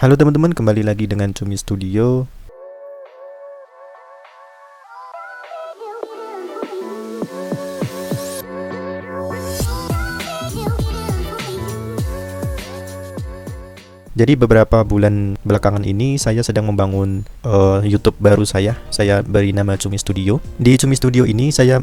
Halo teman-teman, kembali lagi dengan Cumi Studio. Jadi beberapa bulan belakangan ini saya sedang membangun YouTube baru saya. Saya beri nama Cumi Studio. Di Cumi Studio ini saya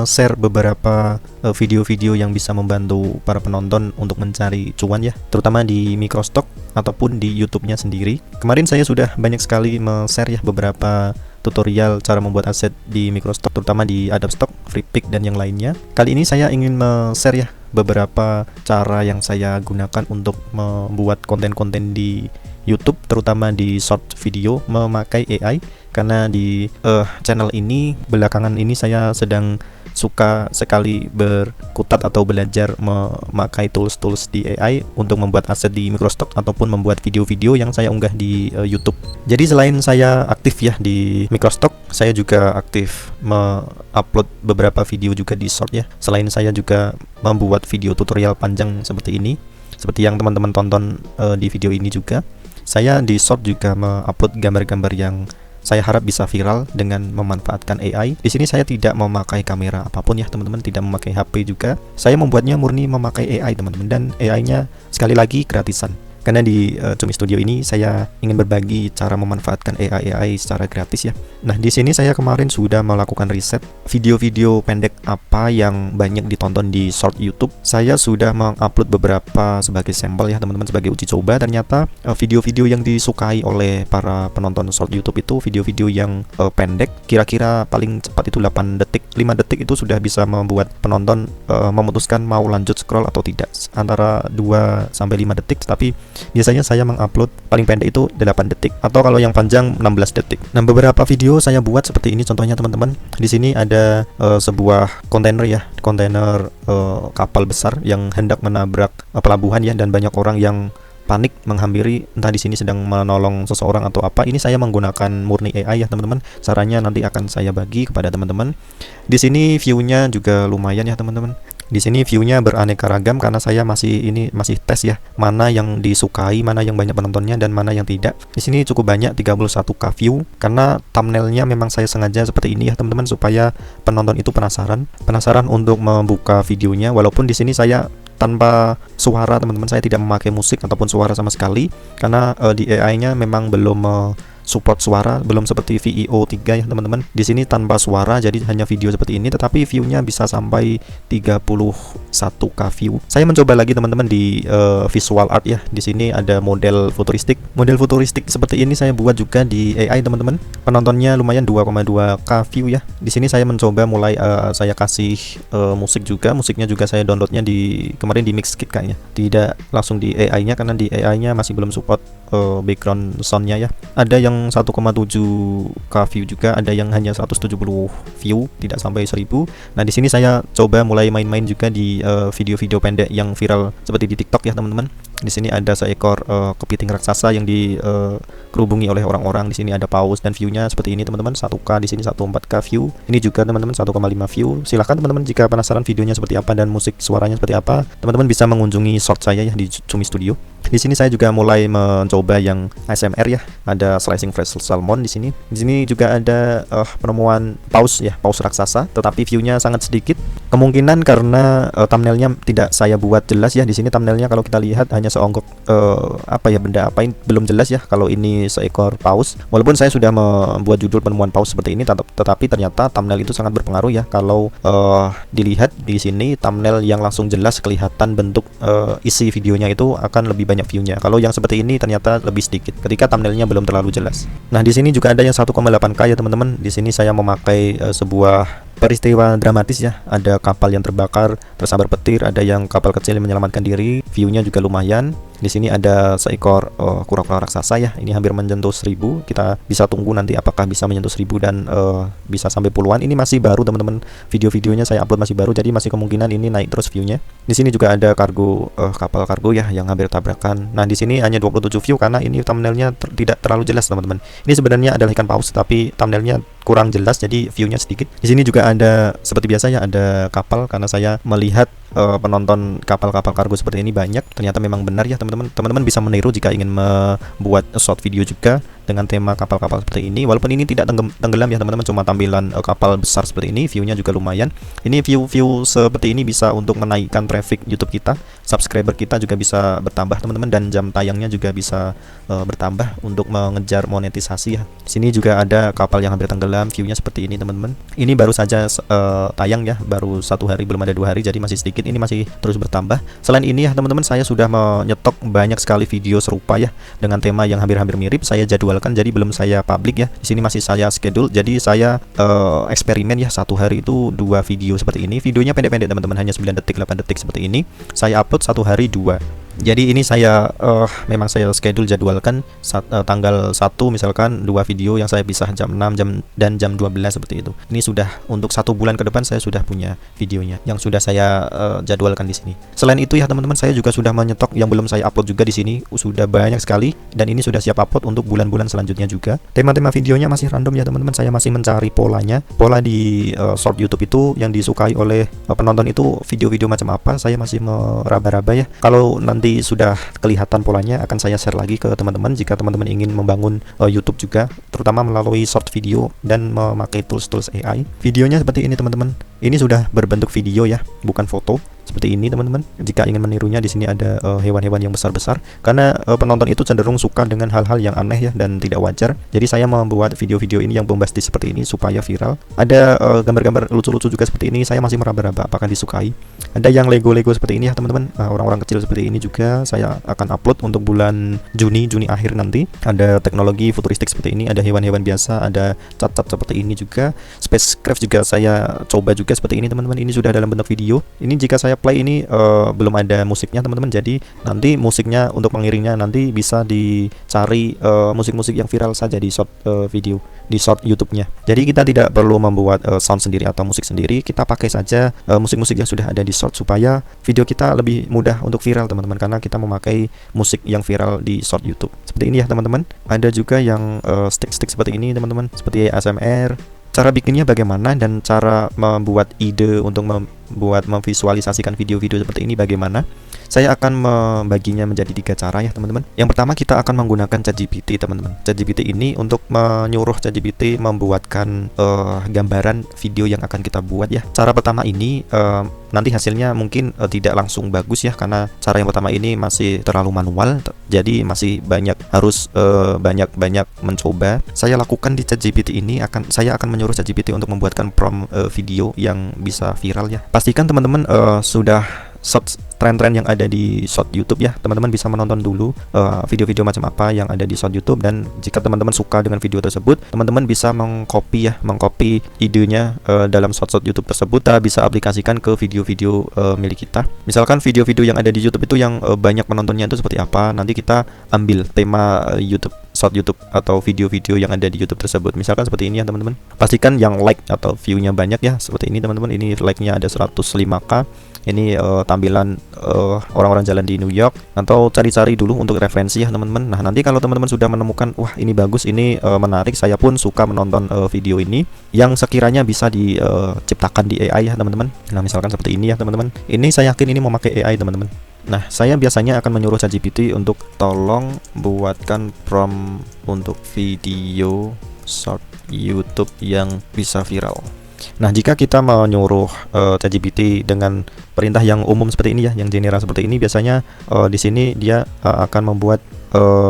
share beberapa video-video yang bisa membantu para penonton untuk mencari cuan ya, terutama di Microstock ataupun di YouTube-nya sendiri. Kemarin saya sudah banyak sekali share ya beberapa tutorial cara membuat aset di Microstock, terutama di Adobe Stock, FreePic dan yang lainnya. Kali ini saya ingin share ya beberapa cara yang saya gunakan untuk membuat konten-konten di YouTube, terutama di short video memakai AI. Karena di channel ini belakangan ini saya sedang suka sekali berkutat atau belajar memakai tools-tools di AI untuk membuat aset di Microstock ataupun membuat video-video yang saya unggah di YouTube. Jadi selain saya aktif ya di Microstock, saya juga aktif upload beberapa video juga di short ya. Selain saya juga membuat video tutorial panjang seperti ini, seperti yang teman-teman tonton di video ini juga. Saya di short juga mengupload gambar-gambar yang saya harap bisa viral dengan memanfaatkan AI. Di sini saya tidak memakai kamera apapun ya teman-teman, tidak memakai HP juga. Saya membuatnya murni memakai AI teman-teman, dan AI-nya sekali lagi gratisan. Karena di Cumi Studio ini saya ingin berbagi cara memanfaatkan AI secara gratis ya. Nah, di sini saya kemarin sudah melakukan riset video-video pendek apa yang banyak ditonton di short YouTube. Saya sudah mengupload beberapa sebagai sampel ya teman-teman, sebagai uji coba. Ternyata video-video yang disukai oleh para penonton short YouTube itu video-video yang pendek, kira-kira paling cepat itu 8 detik, 5 detik itu sudah bisa membuat penonton memutuskan mau lanjut scroll atau tidak. Antara 2 sampai 5 detik, tapi biasanya saya mengupload paling pendek itu 8 detik, atau kalau yang panjang 16 detik. Nah, beberapa video saya buat seperti ini contohnya teman-teman. Di sini ada sebuah kontainer ya, kontainer kapal besar yang hendak menabrak pelabuhan ya, dan banyak orang yang panik menghampiri, entah di sini sedang menolong seseorang atau apa. Ini saya menggunakan murni AI ya teman-teman. Caranya nanti akan saya bagi kepada teman-teman. Di sini view-nya juga lumayan ya teman-teman. Di sini view-nya beraneka ragam karena saya masih tes ya, mana yang disukai, mana yang banyak penontonnya dan mana yang tidak. Di sini cukup banyak 31k view karena thumbnailnya memang saya sengaja seperti ini ya teman-teman, supaya penonton itu penasaran untuk membuka videonya. Walaupun di sini saya tanpa suara teman-teman, saya tidak memakai musik ataupun suara sama sekali karena di AI-nya memang belum support suara, belum seperti VEO 3 ya teman-teman. Di sini tanpa suara, jadi hanya video seperti ini, tetapi view-nya bisa sampai 31k view. Saya mencoba lagi teman-teman di visual art ya. Di sini ada model futuristik. Model futuristik seperti ini saya buat juga di AI teman-teman. Penontonnya lumayan 2,2k view ya. Di sini saya mencoba mulai saya kasih musik juga. Musiknya juga saya downloadnya kemarin di Mixkit kayaknya. Tidak langsung di AI-nya karena di AI-nya masih belum support background sound-nya ya. Ada yang 1,7k view juga, ada yang hanya 170 view, tidak sampai 1000. Nah, di sini saya coba mulai main-main juga di video-video pendek yang viral seperti di TikTok ya teman-teman. Di sini ada seekor kepiting raksasa yang dikerubungi oleh orang-orang. Di sini ada paus dan view-nya seperti ini teman-teman, 1k, di sini 14k view. Ini juga teman-teman 1,5 view. Silahkan teman-teman jika penasaran videonya seperti apa dan musik suaranya seperti apa, teman-teman bisa mengunjungi short saya ya di Cumi Studio. Di sini saya juga mulai mencoba yang ASMR ya. Ada slicing fresh salmon di sini. Di sini juga ada penemuan paus ya, paus raksasa, tetapi view-nya sangat sedikit. Kemungkinan karena thumbnailnya tidak saya buat jelas ya. Di sini thumbnailnya kalau kita lihat hanya seonggok benda apa ini belum jelas ya kalau ini seekor paus. Walaupun saya sudah membuat judul penemuan paus seperti ini, tetapi ternyata thumbnail itu sangat berpengaruh ya. Kalau dilihat di sini thumbnail yang langsung jelas kelihatan bentuk isi videonya itu akan lebih banyak view-nya. Kalau yang seperti ini ternyata lebih sedikit ketika thumbnailnya belum terlalu jelas. Nah, di sini juga ada yang 1,8k ya teman-teman. Di sini saya memakai sebuah peristiwa dramatis ya. Ada kapal yang terbakar tersambar petir, ada yang kapal kecil yang menyelamatkan diri. View-nya juga lumayan. Di sini ada seekor kura-kura raksasa ya. Ini hampir menyentuh 1000. Kita bisa tunggu nanti apakah bisa menyentuh 1000 dan bisa sampai puluhan. Ini masih baru teman-teman. Video-videonya saya upload masih baru, jadi masih kemungkinan ini naik terus view-nya. Di sini juga ada kapal kargo ya yang hampir tabrakan. Nah, di sini hanya 27 view karena ini thumbnailnya tidak terlalu jelas teman-teman. Ini sebenarnya adalah ikan paus tapi thumbnailnya kurang jelas jadi view-nya sedikit. Di sini juga ada seperti biasa ya, ada kapal karena saya melihat penonton kapal-kapal kargo seperti ini banyak. Ternyata memang benar ya teman-teman. Teman-teman bisa meniru jika ingin membuat short video juga dengan tema kapal-kapal seperti ini. Walaupun ini tidak tenggelam ya teman-teman, cuma tampilan kapal besar seperti ini. View-nya juga lumayan. Ini view seperti ini bisa untuk menaikkan traffic YouTube kita, subscriber kita juga bisa bertambah teman-teman, dan jam tayangnya juga bisa bertambah untuk mengejar monetisasi ya. Di sini juga ada kapal yang hampir tenggelam, view-nya seperti ini teman-teman. Ini baru saja tayang ya, baru 1 hari, belum ada 2 hari, jadi masih sedikit. Ini masih terus bertambah. Selain ini ya teman-teman, saya sudah menyetok banyak sekali video serupa ya dengan tema yang hampir-hampir mirip. Saya jadwalkan, jadi belum saya publik ya. Di sini masih saya schedule, jadi saya eksperimen ya, 1 hari itu 2 video seperti ini. Videonya pendek-pendek teman-teman, hanya 9 detik 8 detik seperti ini. Saya upload 1 hari 2. Jadi ini saya memang saya schedule jadwalkan tanggal 1 misalkan 2 video yang saya pisah jam 6 dan jam 12 seperti itu. Ini sudah untuk 1 bulan ke depan saya sudah punya videonya yang sudah saya jadwalkan di sini. Selain itu ya teman-teman, saya juga sudah menyetok yang belum saya upload juga di sini, sudah banyak sekali, dan ini sudah siap upload untuk bulan-bulan selanjutnya juga. Tema-tema videonya masih random ya teman-teman. Saya masih mencari polanya. Pola di short YouTube itu yang disukai oleh penonton itu video-video macam apa, saya masih meraba-raba ya. Kalau nanti sudah kelihatan polanya akan saya share lagi ke teman-teman jika teman-teman ingin membangun YouTube juga, terutama melalui short video dan memakai tools AI. Videonya seperti ini teman-teman. Ini sudah berbentuk video ya, bukan foto. Seperti ini teman-teman. Jika ingin menirunya, di sini ada hewan-hewan yang besar-besar, karena penonton itu cenderung suka dengan hal-hal yang aneh ya dan tidak wajar. Jadi saya membuat video-video ini yang bombastis seperti ini supaya viral. Ada gambar-gambar lucu-lucu juga seperti ini. Saya masih meraba-raba apakah disukai. Ada yang Lego-Lego seperti ini ya teman-teman. Orang-orang kecil seperti ini juga saya akan upload untuk bulan Juni akhir nanti. Ada teknologi futuristik seperti ini, ada hewan-hewan biasa, ada cat-cat seperti ini juga. Spacecraft juga saya coba juga seperti ini teman-teman. Ini sudah dalam bentuk video. Ini jika saya play ini belum ada musiknya teman-teman, jadi nanti musiknya untuk pengiringnya nanti bisa dicari musik-musik yang viral saja di short video, di short YouTube-nya. Jadi kita tidak perlu membuat sound sendiri atau musik sendiri, kita pakai saja musik-musik yang sudah ada di short supaya video kita lebih mudah untuk viral teman-teman, karena kita memakai musik yang viral di short YouTube. Seperti ini ya teman-teman. Ada juga yang stick seperti ini teman-teman, seperti ASMR. Cara bikinnya bagaimana dan cara membuat ide untuk memvisualisasikan video-video seperti ini bagaimana, saya akan membaginya menjadi 3 cara ya teman-teman. Yang pertama, kita akan menggunakan ChatGPT teman-teman. ChatGPT ini untuk menyuruh ChatGPT membuatkan gambaran video yang akan kita buat ya. Cara pertama ini nanti hasilnya mungkin tidak langsung bagus ya, karena cara yang pertama ini masih terlalu manual, jadi masih harus banyak mencoba. Saya lakukan di ChatGPT ini, saya akan menyuruh ChatGPT untuk membuatkan prompt video yang bisa viral ya. Pastikan teman-teman sudah search tren-tren yang ada di short YouTube ya. Teman-teman bisa menonton dulu video-video macam apa yang ada di short YouTube, dan jika teman-teman suka dengan video tersebut, teman-teman bisa mengcopy idenya dalam short YouTube tersebut. Kita bisa aplikasikan ke video-video milik kita. Misalkan video-video yang ada di YouTube itu yang banyak penontonnya itu seperti apa, nanti kita ambil tema YouTube, short YouTube atau video-video yang ada di YouTube tersebut. Misalkan seperti ini ya teman-teman. Pastikan yang like atau view-nya banyak ya, seperti ini teman-teman. Ini like-nya ada 105k. Ini tampilan orang-orang jalan di New York, atau cari-cari dulu untuk referensi ya teman-teman. Nah, nanti kalau teman-teman sudah menemukan, wah ini bagus, ini menarik, saya pun suka menonton video ini yang sekiranya bisa diciptakan di AI ya teman-teman. Nah, misalkan seperti ini ya teman-teman. Ini saya yakin ini memakai AI teman-teman. Nah, saya biasanya akan menyuruh ChatGPT untuk tolong buatkan prompt untuk video short YouTube yang bisa viral. Nah, jika kita menyuruh ChatGPT dengan perintah yang umum seperti ini ya, yang general seperti ini, biasanya di sini dia akan membuat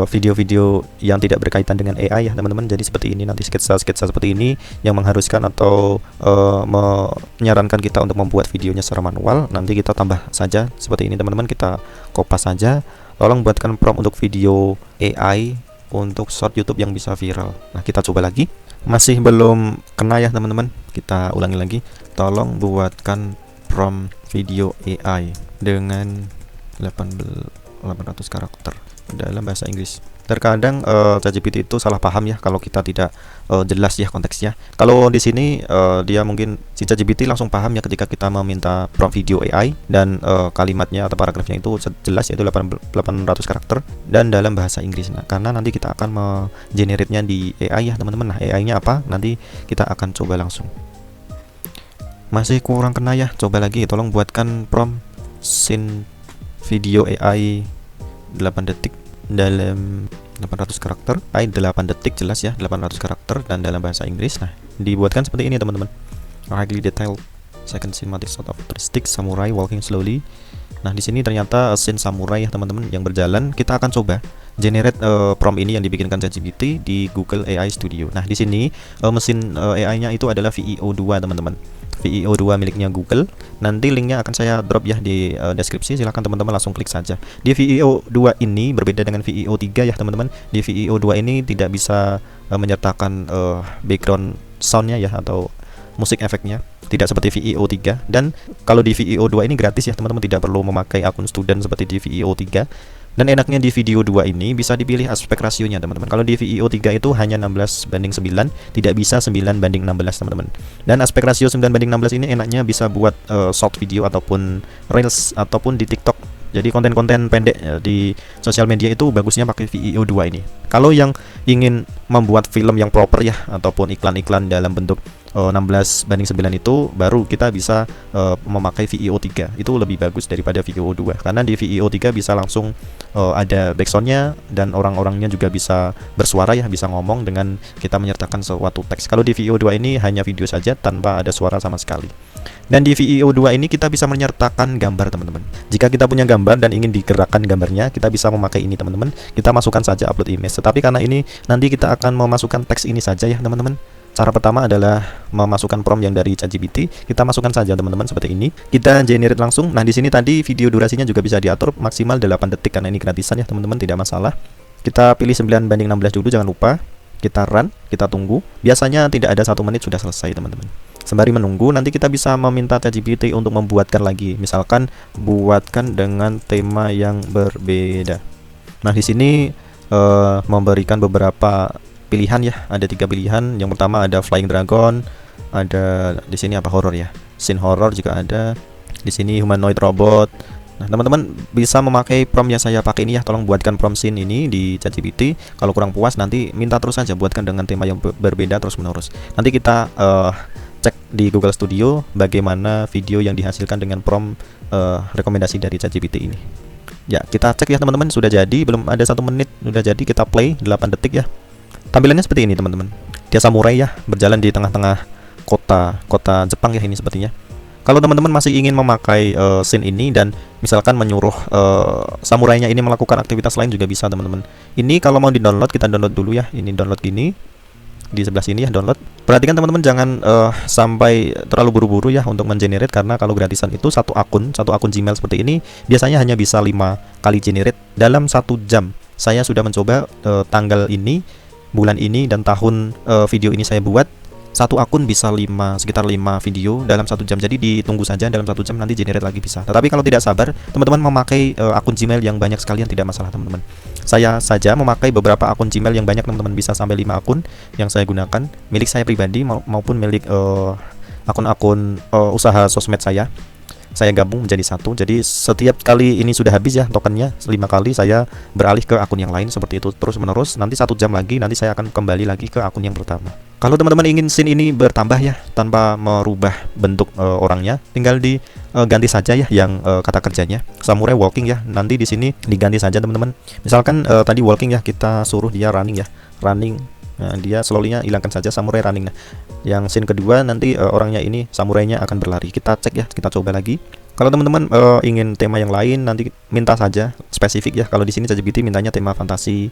video-video yang tidak berkaitan dengan AI ya teman-teman. Jadi seperti ini, nanti sketsa-sketsa seperti ini yang mengharuskan atau menyarankan kita untuk membuat videonya secara manual. Nanti kita tambah saja seperti ini teman-teman, kita kopas saja. Tolong buatkan prompt untuk video AI untuk short YouTube yang bisa viral. Nah, kita coba lagi. Masih belum kena ya teman-teman. Kita ulangi lagi. Tolong buatkan prompt video AI dengan 800 karakter dalam bahasa Inggris. Terkadang ChatGPT itu salah paham ya kalau kita tidak jelas ya konteksnya. Kalau di sini dia mungkin si ChatGPT langsung paham ya ketika kita meminta prompt video AI dan kalimatnya atau paragrafnya itu jelas, yaitu 800 karakter dan dalam bahasa Inggris. Nah, karena nanti kita akan mengenerate-nya di AI ya teman-teman. Nah, AI-nya apa? Nanti kita akan coba langsung. Masih kurang kena ya. Coba lagi, tolong buatkan prompt scene video AI 8 detik dalam 800 karakter, 8 detik jelas ya, 800 karakter dan dalam bahasa Inggris. Nah, dibuatkan seperti ini teman-teman. Highly detailed second cinematic shot of futuristic samurai walking slowly. Nah, di sini ternyata scene samurai ya teman-teman yang berjalan. Kita akan coba generate prompt ini yang dibikinkan ChatGPT di Google AI Studio. Nah, di sini mesin AI-nya itu adalah VEO2 teman-teman. VEO2 miliknya Google. Nanti linknya akan saya drop ya di deskripsi. Silahkan teman-teman langsung klik saja. Di VEO2 ini berbeda dengan VEO3 ya teman-teman. Di VEO2 ini tidak bisa menyertakan background soundnya ya atau musik efeknya, tidak seperti VEO3. Dan kalau di VEO2 ini gratis ya teman-teman, tidak perlu memakai akun student seperti di VEO3. Dan enaknya di video 2 ini bisa dipilih aspek rasionya teman-teman. Kalau di VEO3 itu hanya 16:9, tidak bisa 9:16 teman-teman. Dan aspek rasio 9:16 ini enaknya bisa buat short video ataupun reels ataupun di TikTok. Jadi konten-konten pendek di sosial media itu bagusnya pakai VEO2 ini. Kalau yang ingin membuat film yang proper ya ataupun iklan-iklan dalam bentuk 16:9 itu baru kita bisa memakai VEO3. Itu lebih bagus daripada VEO2 karena di VEO3 bisa langsung ada backsoundnya dan orang-orangnya juga bisa bersuara ya, bisa ngomong dengan kita menyertakan suatu teks. Kalau di VEO2 ini hanya video saja tanpa ada suara sama sekali. Dan di VEO2 ini kita bisa menyertakan gambar teman-teman. Jika kita punya gambar dan ingin digerakkan gambarnya, kita bisa memakai ini teman-teman. Kita masukkan saja upload image. Tetapi karena ini nanti kita akan memasukkan teks ini saja ya teman-teman. Cara pertama adalah memasukkan prompt yang dari ChatGPT. Kita masukkan saja teman-teman seperti ini. Kita generate langsung. Nah, di sini tadi video durasinya juga bisa diatur maksimal 8 detik karena ini gratisan ya teman-teman, tidak masalah. Kita pilih 9:16 dulu, jangan lupa. Kita run, kita tunggu. Biasanya tidak ada 1 menit sudah selesai teman-teman. Sembari menunggu, nanti kita bisa meminta ChatGPT untuk membuatkan lagi. Misalkan buatkan dengan tema yang berbeda. Nah, di sini memberikan beberapa pilihan ya. Ada 3 pilihan. Yang pertama ada flying dragon, ada di sini apa, horror ya. Scene horror juga ada. Di sini humanoid robot. Nah, teman-teman bisa memakai prompt yang saya pakai ini ya. Tolong buatkan prompt scene ini di ChatGPT. Kalau kurang puas nanti minta terus saja buatkan dengan tema yang berbeda terus-menerus. Nanti kita cek di Google Studio bagaimana video yang dihasilkan dengan prompt rekomendasi dari ChatGPT ini. Ya, kita cek ya teman-teman, sudah jadi, belum ada 1 menit sudah jadi. Kita play 8 detik ya. Tampilannya seperti ini teman-teman. Dia samurai ya, berjalan di tengah-tengah kota Jepang ya ini sepertinya. Kalau teman-teman masih ingin memakai scene ini dan misalkan menyuruh samurainya ini melakukan aktivitas lain juga bisa teman-teman. Ini kalau mau di-download, kita download dulu ya. Ini download gini. Di sebelah sini ya download. Perhatikan teman-teman jangan sampai terlalu buru-buru ya untuk mengenerate, karena kalau gratisan itu satu akun Gmail seperti ini biasanya hanya bisa 5 kali generate dalam 1 jam. Saya sudah mencoba tanggal ini, bulan ini dan tahun video ini saya buat. Satu akun bisa sekitar 5 video dalam 1 jam. Jadi ditunggu saja, dalam 1 jam nanti generate lagi bisa. Tetapi kalau tidak sabar, teman-teman memakai akun Gmail yang banyak sekalian tidak masalah teman-teman. Saya saja memakai beberapa akun Gmail yang banyak teman-teman, bisa sampai 5 akun yang saya gunakan, milik saya pribadi maupun milik akun-akun usaha sosmed saya gabung menjadi satu. Jadi setiap kali ini sudah habis ya tokennya, 5 kali saya beralih ke akun yang lain, seperti itu terus menerus. Nanti 1 jam lagi nanti saya akan kembali lagi ke akun yang pertama. Kalau teman-teman ingin scene ini bertambah ya tanpa merubah bentuk orangnya, tinggal diganti saja ya yang kata kerjanya samurai walking ya. Nanti di sini diganti saja teman-teman. Misalkan tadi walking ya, kita suruh dia running ya, running. Nah, dia slowly-nya hilangkan saja samurai running. Nah, yang scene kedua nanti orangnya ini samurainya akan berlari. Kita cek ya, kita coba lagi. Kalau teman-teman ingin tema yang lain nanti minta saja spesifik ya. Kalau di sini ChatGPT mintanya tema fantasi,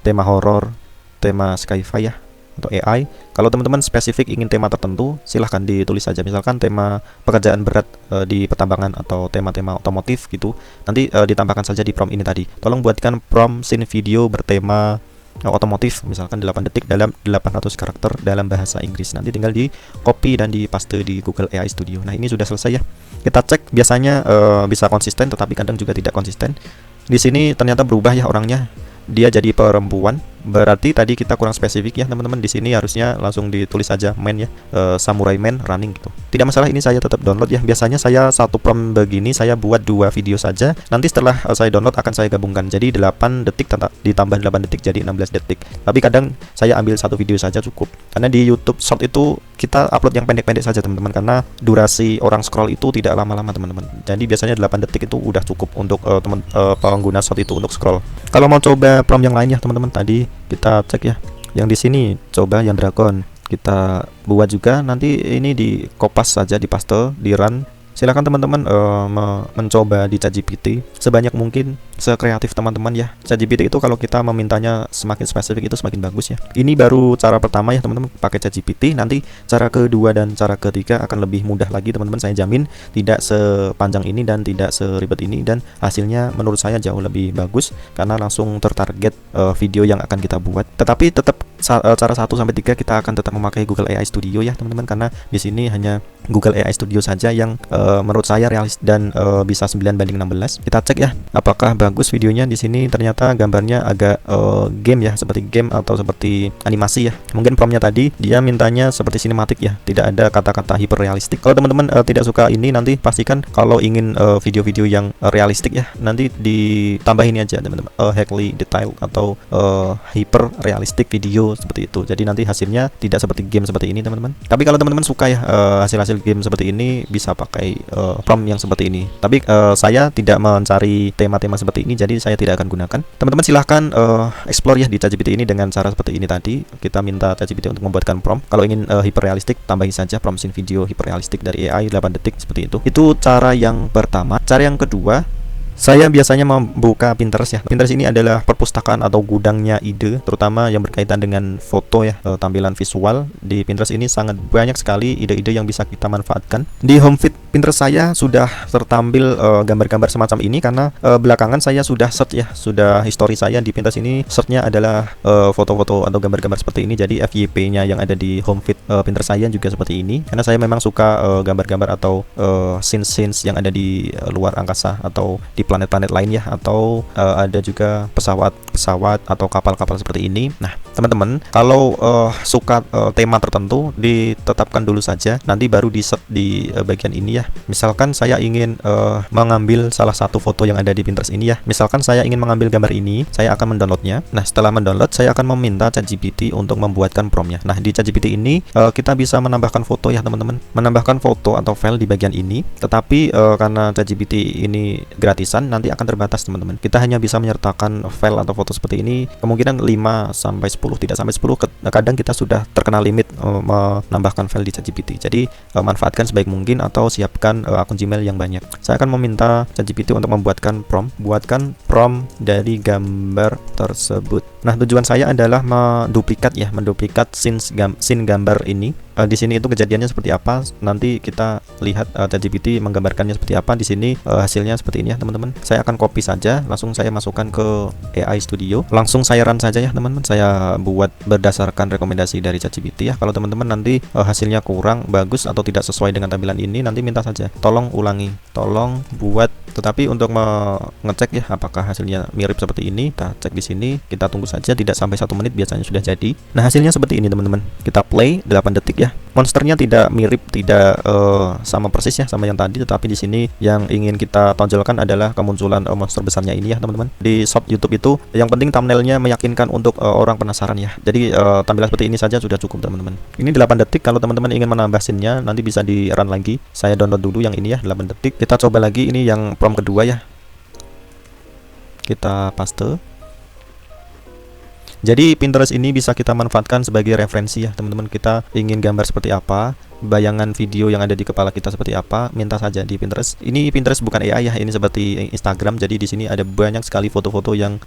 tema horor, tema sci-fi ya atau AI. Kalau teman-teman spesifik ingin tema tertentu, silahkan ditulis saja. Misalkan tema pekerjaan berat di pertambangan atau tema-tema otomotif gitu. Nanti ditambahkan saja di prompt ini tadi. Tolong buatkan prompt scene video bertema otomotif, misalkan 8 detik dalam 800 karakter dalam bahasa Inggris. Nanti tinggal di copy dan di paste di Google AI Studio. Nah, ini sudah selesai ya. Kita cek, biasanya bisa konsisten tetapi kadang juga tidak konsisten. Di sini ternyata berubah ya orangnya. Dia jadi perempuan Berarti tadi kita kurang spesifik ya teman-teman. Di sini harusnya langsung ditulis saja main ya, samurai man running gitu. Tidak masalah, ini saya tetap download ya. Biasanya saya satu prompt begini saya buat 2 video saja. Nanti setelah saya download akan saya gabungkan. Jadi 8 detik ditambah 8 detik jadi 16 detik. Tapi kadang saya ambil satu video saja cukup. Karena di YouTube Short itu kita upload yang pendek-pendek saja teman-teman, karena durasi orang scroll itu tidak lama-lama teman-teman. Jadi biasanya 8 detik itu udah cukup untuk pengguna Short itu untuk scroll. Kalau mau coba prompt yang lain ya teman-teman, tadi kita cek ya. Yang di sini coba yang dragon kita buat juga, nanti ini di kopas saja, di paste, di run. Silakan teman-teman mencoba di ChatGPT sebanyak mungkin, sekreatif teman-teman ya. ChatGPT itu kalau kita memintanya semakin spesifik itu semakin bagus ya. Ini baru cara pertama ya teman-teman pakai ChatGPT. Nanti cara kedua dan cara ketiga akan lebih mudah lagi teman-teman. Saya jamin tidak sepanjang ini dan tidak seribet ini, dan hasilnya menurut saya jauh lebih bagus karena langsung tertarget video yang akan kita buat. Tetapi tetap cara 1 sampai 3 kita akan tetap memakai Google AI Studio ya teman-teman, karena di sini hanya Google AI Studio saja yang menurut saya realis dan bisa 9:16. Kita cek ya apakah bagus videonya. Di sini ternyata gambarnya agak game ya, seperti game atau seperti animasi ya. Mungkin promptnya tadi dia mintanya seperti sinematik ya, tidak ada kata-kata hiperrealistik. Kalau teman-teman tidak suka ini, nanti pastikan kalau ingin video-video yang realistik ya, nanti ditambah ini aja teman-teman, highly detail atau hyper realistic video seperti itu. Jadi nanti hasilnya tidak seperti game seperti ini teman-teman. Tapi kalau teman-teman suka ya hasil-hasil game seperti ini, bisa pakai prompt yang seperti ini. Tapi saya tidak mencari tema-tema seperti ini, jadi saya tidak akan gunakan. Teman-teman silahkan explore ya di ChatGPT ini dengan cara seperti ini tadi. Kita minta ChatGPT untuk membuatkan prompt. Kalau ingin hiperrealistik, tambahin saja prompt video hiperrealistik dari AI 8 detik seperti itu. Itu cara yang pertama. Cara yang kedua, saya biasanya membuka Pinterest ya. Pinterest ini adalah perpustakaan atau gudangnya ide, terutama yang berkaitan dengan foto ya, tampilan visual. Di Pinterest ini sangat banyak sekali ide-ide yang bisa kita manfaatkan. Di home feed Pinterest saya sudah tertampil gambar-gambar semacam ini karena belakangan saya sudah search ya, sudah history saya di Pinterest ini searchnya adalah foto-foto atau gambar-gambar seperti ini. Jadi FYP-nya yang ada di home feed Pinterest saya juga seperti ini, karena saya memang suka gambar-gambar atau scenes-scenes yang ada di luar angkasa atau di planet-planet lain ya, atau ada juga pesawat atau kapal-kapal seperti ini. Nah teman-teman kalau suka tema tertentu, ditetapkan dulu saja, nanti baru di set di bagian ini ya. Misalkan saya ingin mengambil salah satu foto yang ada di Pinterest ini ya. Misalkan saya ingin mengambil gambar ini, saya akan mendownloadnya. Nah setelah mendownload, saya akan meminta ChatGPT untuk membuatkan promptnya. Nah di ChatGPT ini kita bisa menambahkan foto ya teman-teman, menambahkan foto atau file di bagian ini. Tetapi karena ChatGPT ini gratisan, nanti akan terbatas teman-teman. Kita hanya bisa menyertakan file atau foto seperti ini kemungkinan 5 sampai 10, tidak sampai 10. Kadang kita sudah terkena limit menambahkan file di ChatGPT. Jadi manfaatkan sebaik mungkin atau siapkan akun Gmail yang banyak. Saya akan meminta ChatGPT untuk membuatkan buatkan prompt dari gambar tersebut. Nah tujuan saya adalah menduplikat scene gambar ini. Di sini itu kejadiannya seperti apa, nanti kita lihat ChatGPT menggambarkannya seperti apa. Di sini hasilnya seperti ini ya teman-teman. Saya akan copy saja, langsung saya masukkan ke AI Studio, langsung saya run saja ya teman-teman. Saya buat berdasarkan rekomendasi dari ChatGPT ya. Kalau teman-teman nanti hasilnya kurang bagus atau tidak sesuai dengan tampilan ini, nanti minta saja tolong ulangi, tolong buat. Tetapi untuk mengecek ya apakah hasilnya mirip seperti ini, kita cek di sini, kita tunggu saja, tidak sampai 1 menit biasanya sudah jadi. Nah hasilnya seperti ini teman-teman. Kita play 8 detik ya. Monsternya tidak mirip, tidak sama persis ya sama yang tadi, tetapi di sini yang ingin kita tonjolkan adalah kemunculan monster besarnya ini ya teman-teman. Di short YouTube itu yang penting thumbnailnya meyakinkan untuk orang penasaran ya. Jadi tampilan seperti ini saja sudah cukup teman-teman. Ini 8 detik. Kalau teman-teman ingin menambah scene-nya, nanti bisa di run lagi. Saya download dulu yang ini ya, 8 detik. Kita coba lagi ini yang prompt kedua ya. Kita paste. Jadi Pinterest ini bisa kita manfaatkan sebagai referensi ya teman-teman. Kita ingin gambar seperti apa, bayangan video yang ada di kepala kita seperti apa, minta saja di Pinterest. Ini Pinterest bukan AI ya, ini seperti Instagram. Jadi di sini ada banyak sekali foto-foto yang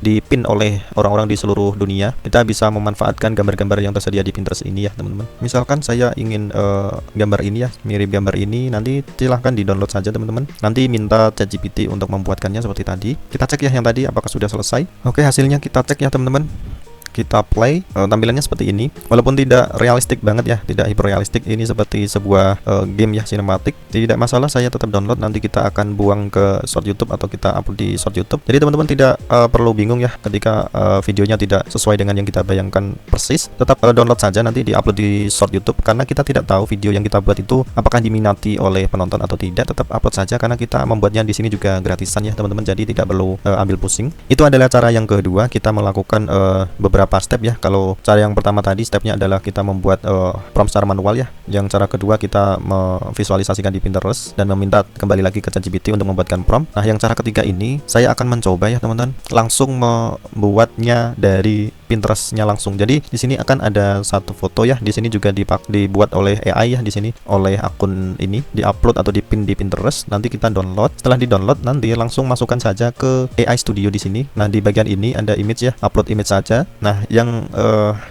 dipin oleh orang-orang di seluruh dunia. Kita bisa memanfaatkan gambar-gambar yang tersedia di Pinterest ini ya teman-teman. Misalkan saya ingin gambar ini ya, mirip gambar ini, nanti silahkan di-download saja teman-teman. Nanti minta ChatGPT untuk membuatkannya seperti tadi. Kita cek ya yang tadi apakah sudah selesai. Oke, hasilnya kita cek ya teman-teman. kita play, tampilannya seperti ini. Walaupun tidak realistik banget ya, tidak hiperrealistik, ini seperti sebuah game ya, sinematik. Tidak masalah, saya tetap download. Nanti kita akan buang ke short YouTube atau kita upload di short YouTube. Jadi teman-teman tidak perlu bingung ya ketika videonya tidak sesuai dengan yang kita bayangkan persis. Tetap download saja, nanti di-upload di short YouTube, karena kita tidak tahu video yang kita buat itu apakah diminati oleh penonton atau tidak. Tetap upload saja karena kita membuatnya di sini juga gratisan ya teman-teman. Jadi tidak perlu ambil pusing. Itu adalah cara yang kedua, kita melakukan beberapa step ya. Kalau cara yang pertama tadi stepnya adalah kita membuat prompt secara manual ya. Yang cara kedua kita memvisualisasikan di Pinterest dan meminta kembali lagi ke ChatGPT untuk membuatkan prompt. Nah, yang cara ketiga ini saya akan mencoba ya teman-teman, langsung membuatnya dari Pinterest-nya langsung. Jadi di sini akan ada satu foto ya. Di sini juga dibuat oleh AI ya, di sini oleh akun ini, diupload atau dipin di Pinterest. Nanti kita download. Setelah di-download nanti langsung masukkan saja ke AI Studio di sini. Nah, di bagian ini ada image ya, upload image saja. Nah, yang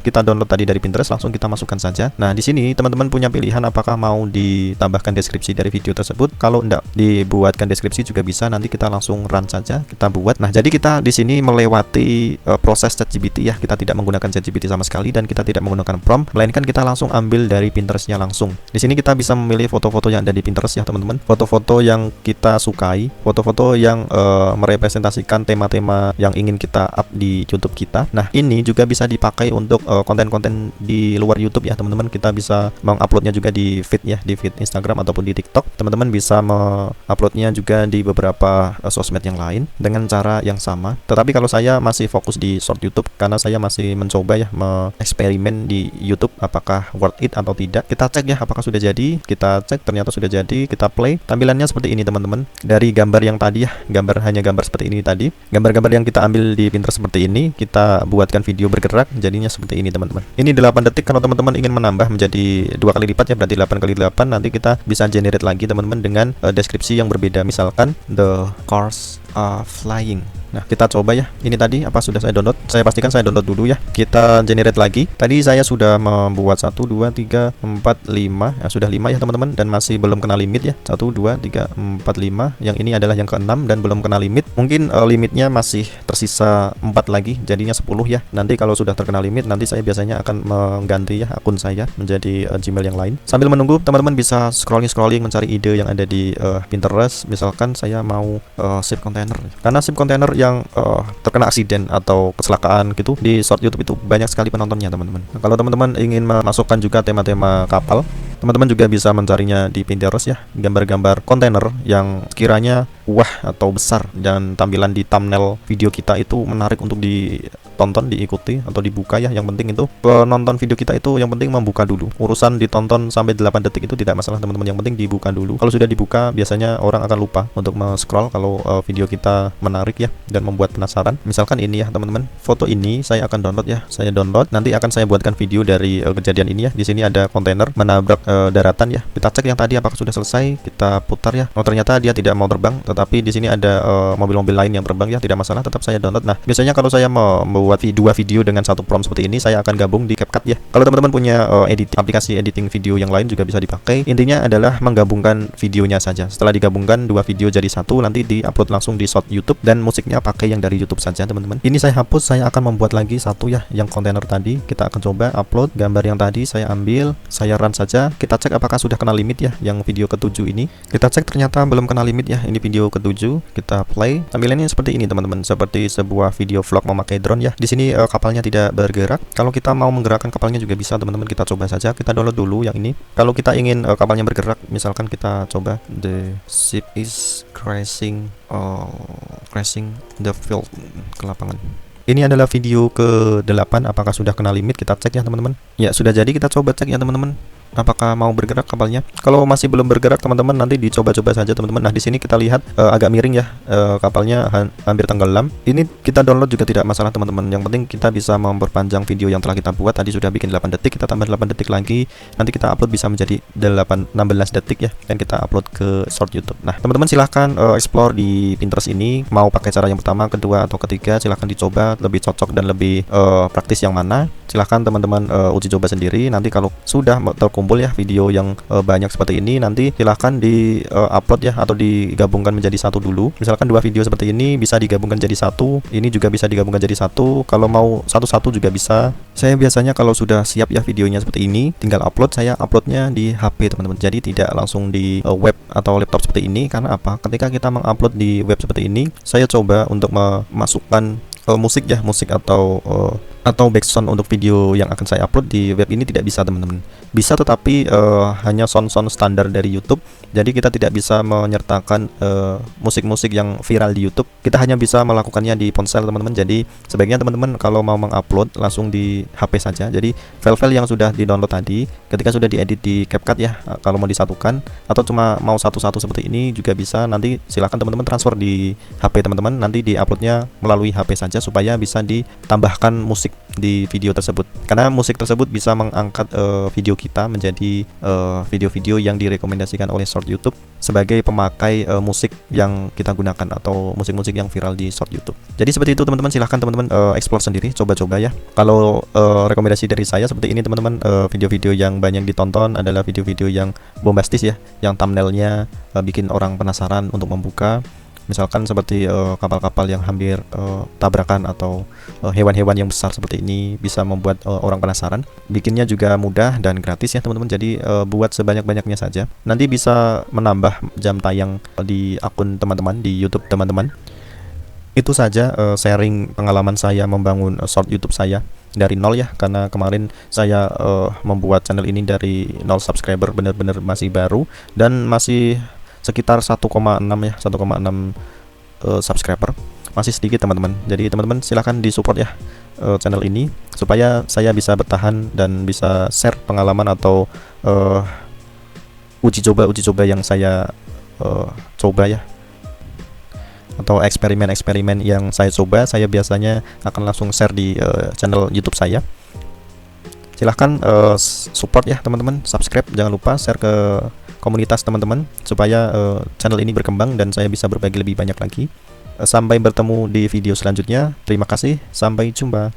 kita download tadi dari Pinterest langsung kita masukkan saja. Nah, di sini teman-teman punya pilihan apakah mau ditambahkan deskripsi dari video tersebut. Kalau enggak dibuatkan deskripsi juga bisa. Nanti kita langsung run saja, kita buat. Nah, jadi kita di sini melewati proses ChatGPT ya. Kita tidak menggunakan ChatGPT sama sekali dan kita tidak menggunakan prompt, melainkan kita langsung ambil dari Pinterest-nya langsung. Di sini kita bisa memilih foto-foto yang ada di Pinterest ya teman-teman. Foto-foto yang kita sukai, foto-foto yang merepresentasikan tema-tema yang ingin kita up di YouTube kita. Nah, ini juga bisa dipakai untuk konten-konten di luar YouTube ya teman-teman. Kita bisa menguploadnya juga di feed ya, di feed Instagram ataupun di TikTok. Teman-teman bisa menguploadnya juga di beberapa sosmed yang lain dengan cara yang sama. Tetapi kalau saya masih fokus di short YouTube karena saya masih mencoba ya eksperimen di YouTube apakah worth it atau tidak. Kita cek ya apakah sudah jadi. Kita cek ternyata sudah jadi. Kita play. Tampilannya seperti ini teman-teman. Dari gambar yang tadi ya, hanya gambar seperti ini tadi. Gambar-gambar yang kita ambil di Pinterest seperti ini, kita buatkan video bergerak jadinya seperti ini teman-teman. Ini 8 detik. Kalau teman-teman ingin menambah menjadi 2 kali lipat ya, berarti 8 kali 8. Nanti kita bisa generate lagi teman-teman dengan deskripsi yang berbeda. Misalkan the cars are flying. Nah, kita coba ya. Ini tadi apa sudah saya download? Saya pastikan saya download dulu ya. Kita generate lagi. Tadi saya sudah membuat 1 2 3 4 5. Ya, sudah 5 ya teman-teman dan masih belum kena limit ya. 1 2 3 4 5. Yang ini adalah yang ke-6 dan belum kena limit. Mungkin limitnya masih tersisa 4 lagi, jadinya 10 ya. Nanti kalau sudah terkena limit, nanti saya biasanya akan mengganti ya akun saya menjadi Gmail yang lain. Sambil menunggu, teman-teman bisa scrolling mencari ide yang ada di Pinterest. Misalkan saya mau ship container. Karena ship container yang terkena aksiden atau kecelakaan gitu di short YouTube itu banyak sekali penontonnya teman-teman. Nah, kalau teman-teman ingin memasukkan juga tema-tema kapal, teman-teman juga bisa mencarinya di Pinterest ya, gambar-gambar kontainer yang kiranya wah atau besar dan tampilan di thumbnail video kita itu menarik untuk ditonton, diikuti atau dibuka ya. Yang penting itu penonton video kita itu yang penting membuka dulu. Urusan ditonton sampai 8 detik itu tidak masalah teman-teman, yang penting dibuka dulu. Kalau sudah dibuka biasanya orang akan lupa untuk scroll kalau video kita menarik ya dan membuat penasaran. Misalkan ini ya teman-teman, foto ini saya akan download ya. Saya download, nanti akan saya buatkan video dari kejadian ini ya. Di sini ada kontainer menabrak daratan ya. Kita cek yang tadi apakah sudah selesai, kita putar ya. Oh, ternyata dia tidak mau terbang, tetapi di sini ada mobil-mobil lain yang terbang ya, tidak masalah, tetap saya download. Nah, biasanya kalau saya membuat dua video dengan satu prompt seperti ini, saya akan gabung di CapCut ya. Kalau teman-teman punya aplikasi editing video yang lain juga bisa dipakai. Intinya adalah menggabungkan videonya saja. Setelah digabungkan dua video jadi satu, nanti diupload langsung di short YouTube dan musiknya pakai yang dari YouTube saja teman-teman. Ini saya hapus, saya akan membuat lagi satu ya, yang kontainer tadi. Kita akan coba upload gambar yang tadi, saya ambil, saya run saja. Kita cek apakah sudah kena limit ya, yang video ke-7 ini. Kita cek ternyata belum kena limit ya. Ini video ke-7. Kita play. Tampilannya seperti ini teman-teman, seperti sebuah video vlog memakai drone ya. Di sini kapalnya tidak bergerak. Kalau kita mau menggerakkan kapalnya juga bisa teman-teman. Kita coba saja. Kita download dulu yang ini. Kalau kita ingin kapalnya bergerak, misalkan kita coba the ship is crashing the field, ke lapangan. Ini adalah video ke-8. Apakah sudah kena limit? Kita cek ya teman-teman. Ya sudah jadi, kita coba cek ya teman-teman. Apakah mau bergerak kapalnya? Kalau masih belum bergerak teman-teman, nanti dicoba-coba saja teman-teman. Nah, di sini kita lihat agak miring ya, kapalnya hampir tenggelam. Ini kita download juga tidak masalah teman-teman. Yang penting kita bisa memperpanjang video yang telah kita buat. Tadi sudah bikin 8 detik, kita tambah 8 detik lagi. Nanti kita upload bisa menjadi 16 detik ya, dan kita upload ke short YouTube. Nah, teman-teman silahkan explore di Pinterest ini. Mau pakai cara yang pertama, kedua, atau ketiga, silahkan dicoba. Lebih cocok dan lebih praktis yang mana? Silahkan teman-teman uji coba sendiri. Nanti kalau sudah terkumpul ya video yang banyak seperti ini, nanti silahkan di upload ya, atau digabungkan menjadi satu dulu. Misalkan dua video seperti ini bisa digabungkan jadi satu, ini juga bisa digabungkan jadi satu. Kalau mau satu-satu juga bisa. Saya biasanya kalau sudah siap ya videonya seperti ini, tinggal upload. Saya uploadnya di HP teman-teman, jadi tidak langsung di web atau laptop seperti ini. Karena apa? Ketika kita mengupload di web seperti ini, saya coba untuk memasukkan musik ya, musik atau background untuk video yang akan saya upload di web ini tidak bisa teman-teman. Bisa, tetapi hanya sound standar dari YouTube. Jadi kita tidak bisa menyertakan musik-musik yang viral di YouTube. Kita hanya bisa melakukannya di ponsel teman-teman. Jadi sebaiknya teman-teman kalau mau mengupload langsung di HP saja. Jadi file-file yang sudah di-download tadi, ketika sudah diedit di CapCut ya, kalau mau disatukan atau cuma mau satu-satu seperti ini juga bisa. Nanti silahkan teman-teman transfer di HP teman-teman, nanti di-uploadnya melalui HP saja supaya bisa ditambahkan musik di video tersebut. Karena musik tersebut bisa mengangkat video kita menjadi video-video yang direkomendasikan oleh short YouTube sebagai pemakai musik yang kita gunakan atau musik-musik yang viral di short YouTube. Jadi seperti itu teman-teman, silahkan teman-teman explore sendiri, coba-coba ya. Kalau rekomendasi dari saya seperti ini teman-teman, video-video yang banyak ditonton adalah video-video yang bombastis ya, yang thumbnailnya bikin orang penasaran untuk membuka. Misalkan seperti kapal-kapal yang hampir tabrakan atau hewan-hewan yang besar seperti ini, bisa membuat orang penasaran. Bikinnya juga mudah dan gratis ya teman-teman. Jadi buat sebanyak-banyaknya saja. Nanti bisa menambah jam tayang di akun teman-teman di YouTube teman-teman. Itu saja sharing pengalaman saya membangun short YouTube saya dari nol ya, karena kemarin saya membuat channel ini dari 0 subscriber, benar-benar masih baru dan masih sekitar 1,6 ya, 1,6 subscriber, masih sedikit teman-teman. Jadi teman-teman silahkan disupport ya channel ini supaya saya bisa bertahan dan bisa share pengalaman atau uji coba yang saya coba ya, atau eksperimen-eksperimen yang saya coba. Saya biasanya akan langsung share di channel YouTube saya. Silahkan support ya teman-teman, subscribe, jangan lupa share ke komunitas teman-teman supaya channel ini berkembang dan saya bisa berbagi lebih banyak lagi. Sampai bertemu di video selanjutnya. Terima kasih, sampai jumpa.